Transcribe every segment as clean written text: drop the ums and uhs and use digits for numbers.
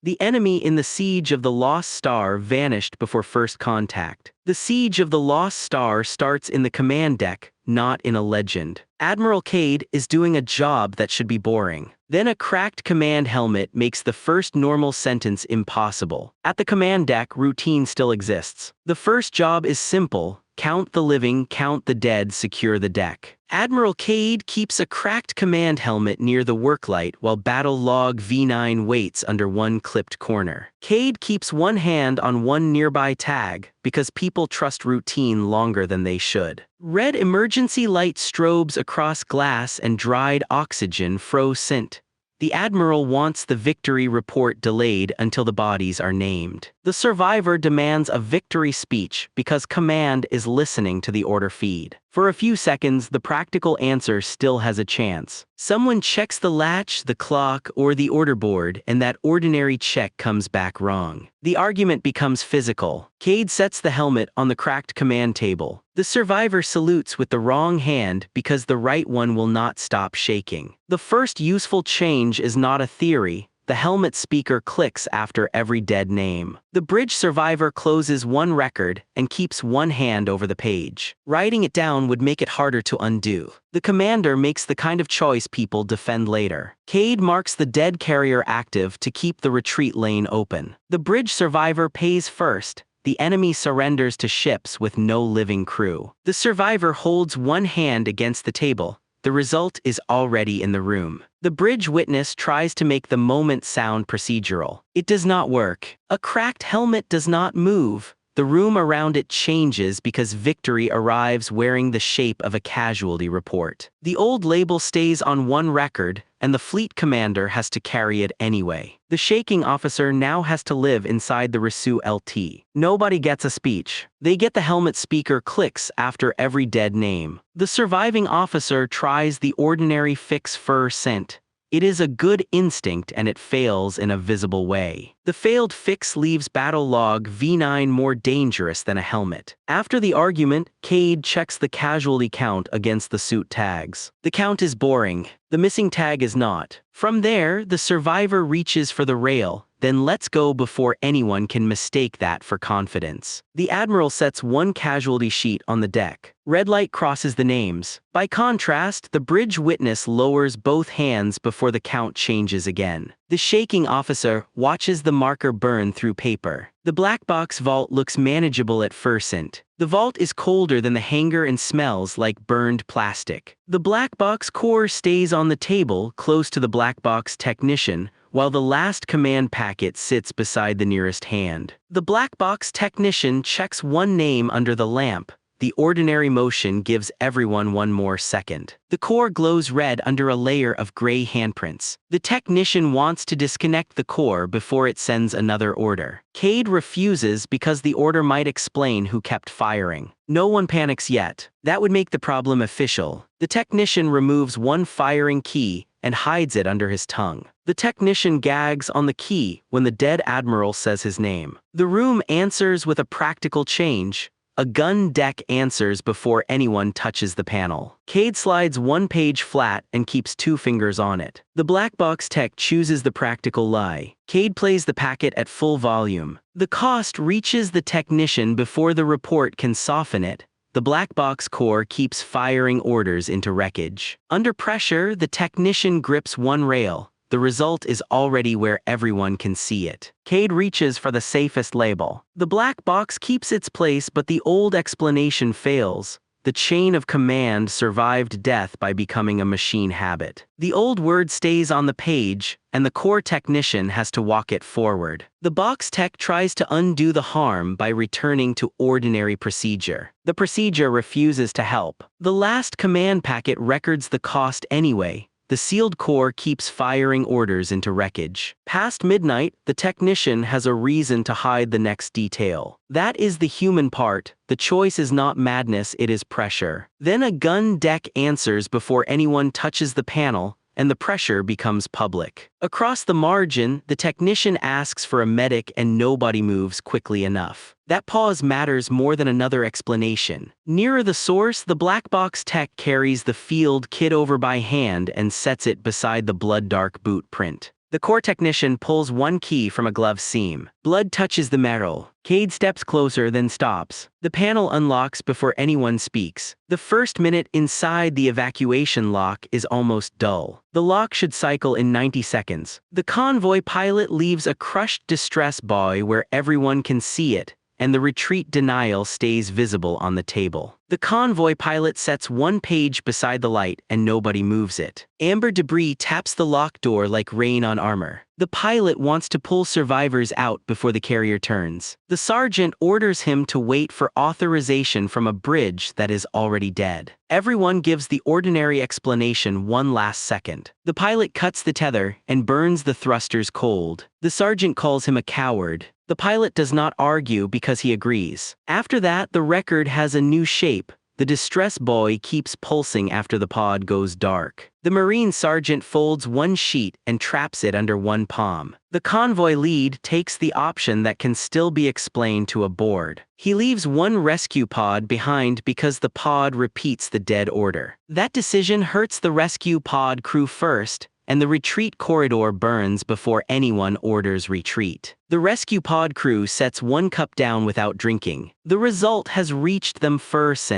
The enemy in the Siege of the Lost Star vanished before first contact. The Siege of the Lost Star starts in the command deck, not in a legend. Admiral Cade is doing a job that should be boring. Then a cracked command helmet makes the first normal sentence impossible. At the command deck, routine still exists. The first job is simple: count the living, count the dead, secure the deck. Admiral Cade keeps a cracked command helmet near the worklight while Battle Log V9 waits under one clipped corner. Cade keeps one hand on one nearby tag because people trust routine longer than they should. Red emergency light strobes across glass and dried oxygen scent. The Admiral wants the victory report delayed until the bodies are named. The survivor demands a victory speech because command is listening to the order feed. For a few seconds, the practical answer still has a chance. Someone checks the latch, the clock, or the order board, and that ordinary check comes back wrong. The argument becomes physical. Cade sets the helmet on the cracked command table. The survivor salutes with the wrong hand because the right one will not stop shaking. The first useful change is not a theory. The helmet speaker clicks after every dead name. The bridge survivor closes one record and keeps one hand over the page. Writing it down would make it harder to undo. The commander makes the kind of choice people defend later. Cade marks the dead carrier active to keep the retreat lane open. The bridge survivor pays first. The enemy surrenders to ships with no living crew. The survivor holds one hand against the table. The result is already in the room. The bridge witness tries to make the moment sound procedural. It does not work. A cracked helmet does not move. The room around it changes because victory arrives wearing the shape of a casualty report. The old label stays on one record, and the fleet commander has to carry it anyway. The shaking officer now has to live inside the Risu LT. Nobody gets a speech. They get the helmet speaker clicks after every dead name. The surviving officer tries the ordinary fix scent. It is a good instinct and it fails in a visible way. The failed fix leaves Battle Log V9 more dangerous than a helmet. After the argument, Cade checks the casualty count against the suit tags. The count is boring. The missing tag is not. From there, the survivor reaches for the rail, then lets go before anyone can mistake that for confidence. The Admiral sets one casualty sheet on the deck. Red light crosses the names. By contrast, the bridge witness lowers both hands before the count changes again. The shaking officer watches the marker burn through paper. The black box vault looks manageable at first. The vault is colder than the hangar and smells like burned plastic. The black box core stays on the table close to the black box technician, while the last command packet sits beside the nearest hand. The black box technician checks one name under the lamp. The ordinary motion gives everyone one more second. The core glows red under a layer of gray handprints. The technician wants to disconnect the core before it sends another order. Cade refuses because the order might explain who kept firing. No one panics yet. That would make the problem official. The technician removes one firing key and hides it under his tongue. The technician gags on the key when the dead admiral says his name. The room answers with a practical change. A gun deck answers before anyone touches the panel. Cade slides one page flat and keeps two fingers on it. The black box tech chooses the practical lie. Cade plays the packet at full volume. The cost reaches the technician before the report can soften it. The black box core keeps firing orders into wreckage. Under pressure, the technician grips one rail. The result is already where everyone can see it. Cade reaches for the safest label. The black box keeps its place, but the old explanation fails. The chain of command survived death by becoming a machine habit. The old word stays on the page, and the core technician has to walk it forward. The box tech tries to undo the harm by returning to ordinary procedure. The procedure refuses to help. The last command packet records the cost anyway. The sealed core keeps firing orders into wreckage. Past midnight, the technician has a reason to hide the next detail. That is the human part. The choice is not madness, it is pressure. Then a gun deck answers before anyone touches the panel, and the pressure becomes public. Across the margin, the technician asks for a medic and nobody moves quickly enough. That pause matters more than another explanation. Nearer the source, the black box tech carries the field kit over by hand and sets it beside the blood-dark boot print. The core technician pulls one key from a glove seam. Blood touches the metal. Cade steps closer then stops. The panel unlocks before anyone speaks. The first minute inside the evacuation lock is almost dull. The lock should cycle in 90 seconds. The convoy pilot leaves a crushed distress buoy where everyone can see it, and the retreat denial stays visible on the table. The convoy pilot sets one page beside the light and nobody moves it. Amber debris taps the lock door like rain on armor. The pilot wants to pull survivors out before the carrier turns. The sergeant orders him to wait for authorization from a bridge that is already dead. Everyone gives the ordinary explanation one last second. The pilot cuts the tether and burns the thrusters cold. The sergeant calls him a coward. The pilot does not argue because he agrees. After that, the record has a new shape. The distress buoy keeps pulsing after the pod goes dark. The Marine sergeant folds one sheet and traps it under one palm. The convoy lead takes the option that can still be explained to a board. He leaves one rescue pod behind because the pod repeats the dead order. That decision hurts the rescue pod crew first, and the retreat corridor burns before anyone orders retreat. The rescue pod crew sets one cup down without drinking. The result has reached them first.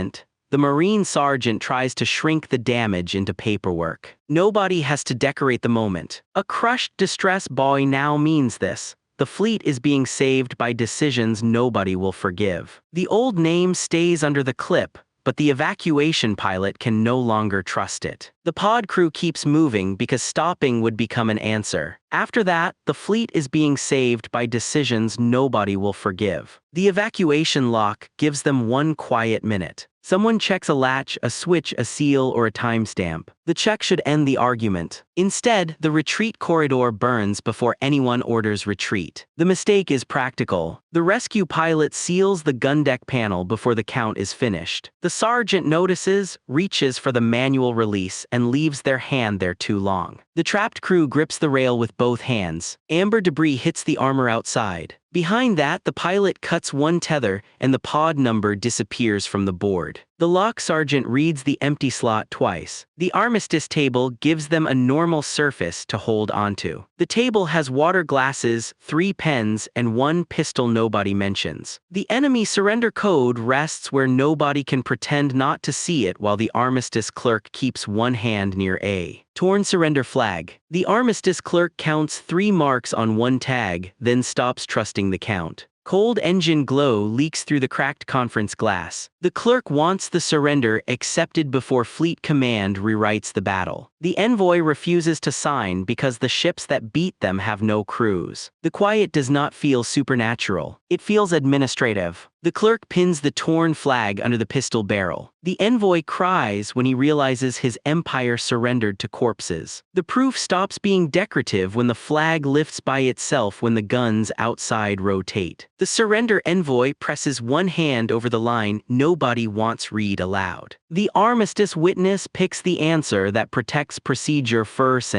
The Marine sergeant tries to shrink the damage into paperwork. Nobody has to decorate the moment. A crushed distress buoy now means this. The fleet is being saved by decisions nobody will forgive. The old name stays under the clip, but the evacuation pilot can no longer trust it. The pod crew keeps moving because stopping would become an answer. After that, the fleet is being saved by decisions nobody will forgive. The evacuation lock gives them one quiet minute. Someone checks a latch, a switch, a seal, or a timestamp. The check should end the argument. Instead, the retreat corridor burns before anyone orders retreat. The mistake is practical. The rescue pilot seals the gun deck panel before the count is finished. The sergeant notices, reaches for the manual release, and leaves their hand there too long. The trapped crew grips the rail with both hands. Amber debris hits the armor outside. Behind that, the pilot cuts one tether and the pod number disappears from the board. The lock sergeant reads the empty slot twice. The armistice table gives them a normal surface to hold onto. The table has water glasses, 3 pens, and one pistol nobody mentions. The enemy surrender code rests where nobody can pretend not to see it while the armistice clerk keeps one hand near a torn surrender flag. The armistice clerk counts 3 marks on one tag, then stops trusting the count. Cold engine glow leaks through the cracked conference glass. The clerk wants the surrender accepted before Fleet Command rewrites the battle. The envoy refuses to sign because the ships that beat them have no crews. The quiet does not feel supernatural. It feels administrative. The clerk pins the torn flag under the pistol barrel. The envoy cries when he realizes his empire surrendered to corpses. The proof stops being decorative when the flag lifts by itself when the guns outside rotate. The surrender envoy presses one hand over the line nobody wants read aloud. The armistice witness picks the answer that protects procedure first.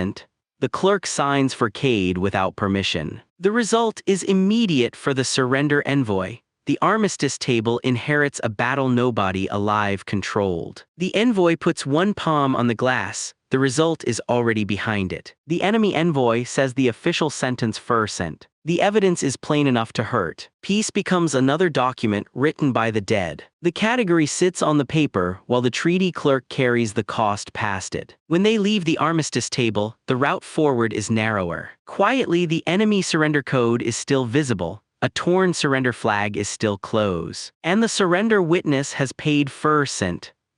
The clerk signs for Cade without permission. The result is immediate for the surrender envoy. The armistice table inherits a battle nobody alive controlled. The envoy puts one palm on the glass. The result is already behind it. The enemy envoy says the official sentence first. The evidence is plain enough to hurt. Peace becomes another document written by the dead. The category sits on the paper while the treaty clerk carries the cost past it. When they leave the armistice table, the route forward is narrower. Quietly, the enemy surrender code is still visible. A torn surrender flag is still close. And the surrender witness has paid first.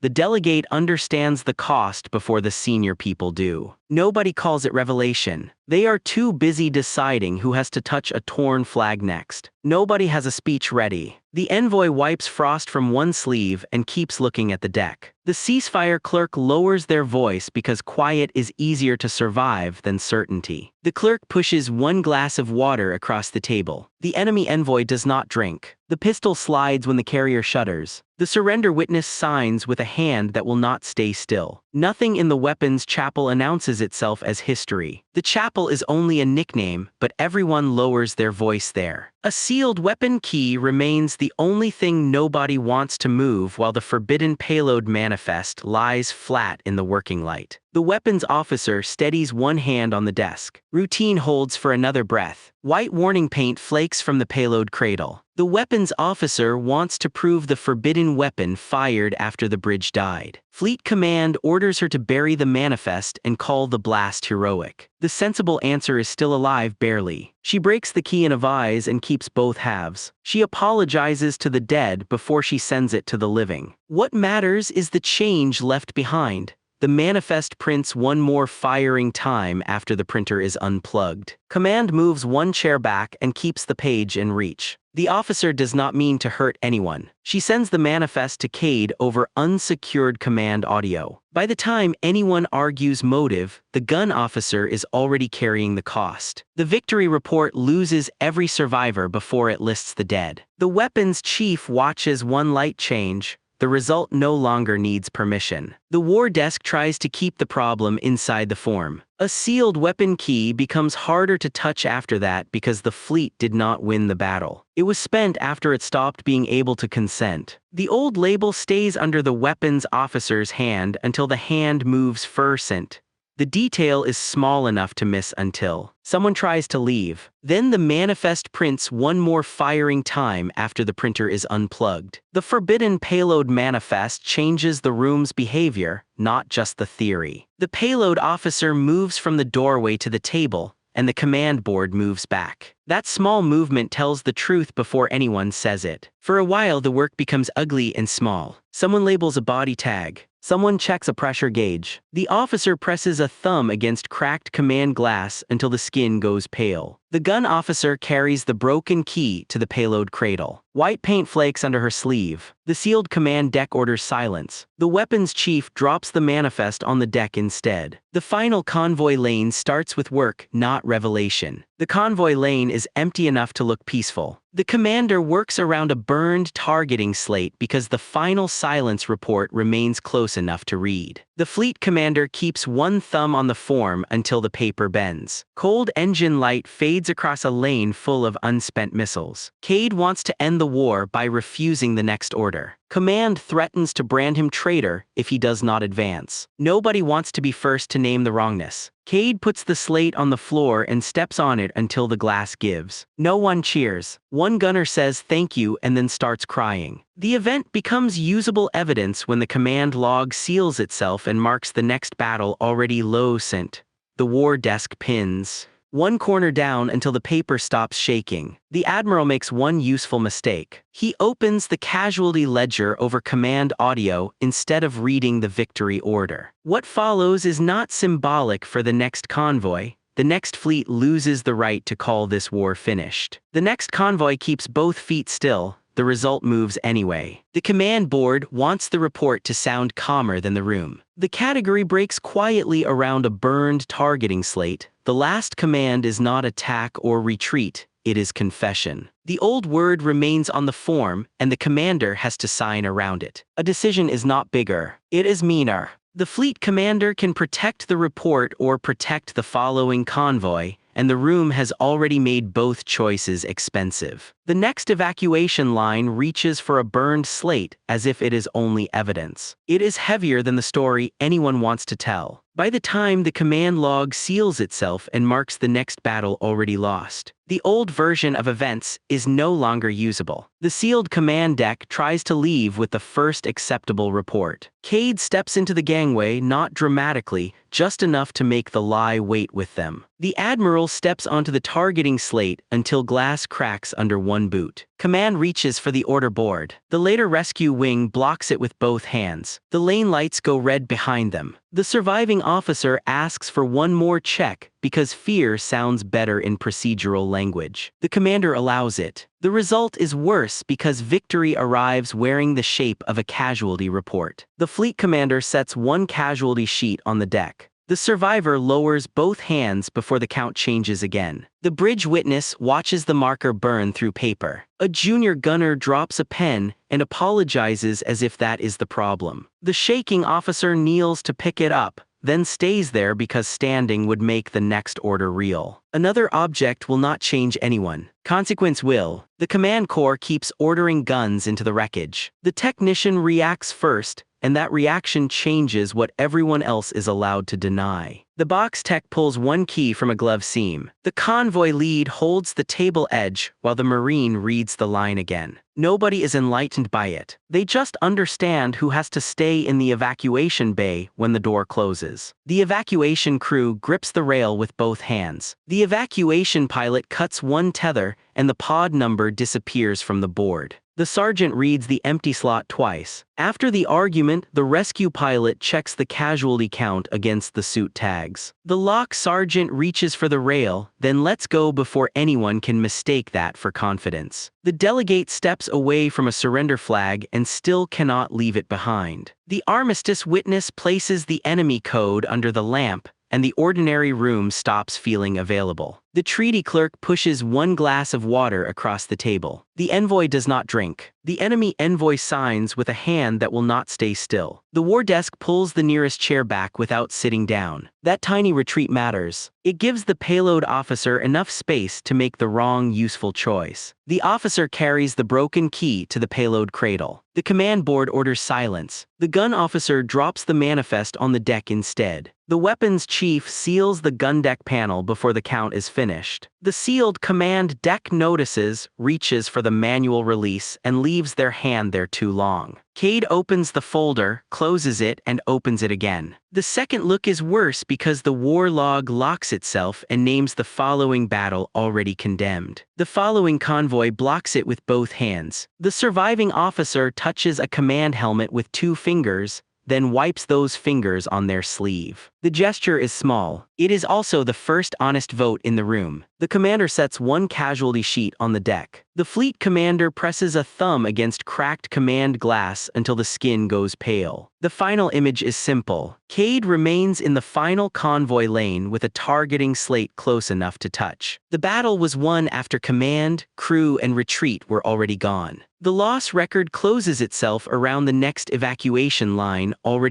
The delegate understands the cost before the senior people do. Nobody calls it revelation. They are too busy deciding who has to touch a torn flag next. Nobody has a speech ready. The envoy wipes frost from one sleeve and keeps looking at the deck. The ceasefire clerk lowers their voice because quiet is easier to survive than certainty. The clerk pushes one glass of water across the table. The enemy envoy does not drink. The pistol slides when the carrier shudders. The surrender witness signs with a hand that will not stay still. Nothing in the weapons chapel announces itself as history. The chapel is only a nickname, but everyone lowers their voice there. A sealed weapon key remains the only thing nobody wants to move while the forbidden payload manifest lies flat in the working light. The weapons officer steadies one hand on the desk. Routine holds for another breath. White warning paint flakes from the payload cradle. The weapons officer wants to prove the forbidden weapon fired after the bridge died. Fleet Command orders her to bury the manifest and call the blast heroic. The sensible answer is still alive barely. She breaks the key in a vise and keeps both halves. She apologizes to the dead before she sends it to the living. What matters is the change left behind. The manifest prints one more firing time after the printer is unplugged. Command moves one chair back and keeps the page in reach. The officer does not mean to hurt anyone. She sends the manifest to Cade over unsecured command audio. By the time anyone argues motive, the gun officer is already carrying the cost. The victory report loses every survivor before it lists the dead. The weapons chief watches one light change. The result no longer needs permission. The war desk tries to keep the problem inside the form. A sealed weapon key becomes harder to touch after that because the fleet did not win the battle. It was spent after it stopped being able to consent. The old label stays under the weapons officer's hand until the hand moves %. The detail is small enough to miss until someone tries to leave. Then the manifest prints one more firing time after the printer is unplugged. The forbidden payload manifest changes the room's behavior, not just the theory. The payload officer moves from the doorway to the table, and the command board moves back. That small movement tells the truth before anyone says it. For a while the work becomes ugly and small. Someone labels a body tag. Someone checks a pressure gauge. The officer presses a thumb against cracked command glass until the skin goes pale. The gun officer carries the broken key to the payload cradle. White paint flakes under her sleeve. The sealed command deck orders silence. The weapons chief drops the manifest on the deck instead. The final convoy lane starts with work, not revelation. The convoy lane is empty enough to look peaceful. The commander works around a burned targeting slate because the final silence report remains close enough to read. The fleet commander keeps one thumb on the form until the paper bends. Cold engine light fades across a lane full of unspent missiles. Cade wants to end the war by refusing the next order. Command threatens to brand him traitor if he does not advance. Nobody wants to be first to name the wrongness. Cade puts the slate on the floor and steps on it until the glass gives. No one cheers. One gunner says thank you and then starts crying. The event becomes usable evidence when the command log seals itself and marks the next battle already low sent. The war desk pins one corner down until the paper stops shaking. The admiral makes one useful mistake. He opens the casualty ledger over command audio instead of reading the victory order. What follows is not symbolic for the next convoy. The next fleet loses the right to call this war finished. The next convoy keeps both feet still. The result moves anyway. The command board wants the report to sound calmer than the room. The category breaks quietly around a burned targeting slate. The last command is not attack or retreat, it is confession. The old word remains on the form, and the commander has to sign around it. A decision is not bigger, it is meaner. The fleet commander can protect the report or protect the following convoy, and the room has already made both choices expensive. The next evacuation line reaches for a burned slate as if it is only evidence. It is heavier than the story anyone wants to tell. By the time the command log seals itself and marks the next battle already lost, the old version of events is no longer usable. The sealed command deck tries to leave with the first acceptable report. Cade steps into the gangway not dramatically, just enough to make the lie wait with them. The admiral steps onto the targeting slate until glass cracks under one boot. Command reaches for the order board. The later rescue wing blocks it with both hands. The lane lights go red behind them. The surviving officer asks for one more check because fear sounds better in procedural language. The commander allows it. The result is worse because victory arrives wearing the shape of a casualty report. The fleet commander sets one casualty sheet on the deck. The survivor lowers both hands before the count changes again. The bridge witness watches the marker burn through paper. A junior gunner drops a pen and apologizes as if that is the problem. The shaking officer kneels to pick it up. then stays there because standing would make the next order real. Another object will not change anyone. Consequence will. The command core keeps ordering guns into the wreckage. The technician reacts first, and that reaction changes what everyone else is allowed to deny. The box tech pulls one key from a glove seam. The convoy lead holds the table edge while the Marine reads the line again. Nobody is enlightened by it. They just understand who has to stay in the evacuation bay when the door closes. The evacuation crew grips the rail with both hands. The evacuation pilot cuts one tether and the pod number disappears from the board. The sergeant reads the empty slot twice. After the argument, the rescue pilot checks the casualty count against the suit tags. The lock sergeant reaches for the rail, then lets go before anyone can mistake that for confidence. The delegate steps away from a surrender flag and still cannot leave it behind. The armistice witness places the enemy code under the lamp, and the ordinary room stops feeling available. The treaty clerk pushes one glass of water across the table. The envoy does not drink. The enemy envoy signs with a hand that will not stay still. The war desk pulls the nearest chair back without sitting down. That tiny retreat matters. It gives the payload officer enough space to make the wrong useful choice. The officer carries the broken key to the payload cradle. The command board orders silence. The gun officer drops the manifest on the deck instead. The weapons chief seals the gun deck panel before the count is finished. The sealed command deck notices, reaches for the manual release, and leaves their hand there too long. Cade opens the folder, closes it, and opens it again. The second look is worse because the war log locks itself and names the following battle already condemned. The following convoy blocks it with both hands. The surviving officer touches a command helmet with 2 fingers, then wipes those fingers on their sleeve. The gesture is small. It is also the first honest vote in the room. The commander sets one casualty sheet on the deck. The fleet commander presses a thumb against cracked command glass until the skin goes pale. The final image is simple. Cade remains in the final convoy lane with a targeting slate close enough to touch. The battle was won after command, crew, and retreat were already gone. The loss record closes itself around the next evacuation line already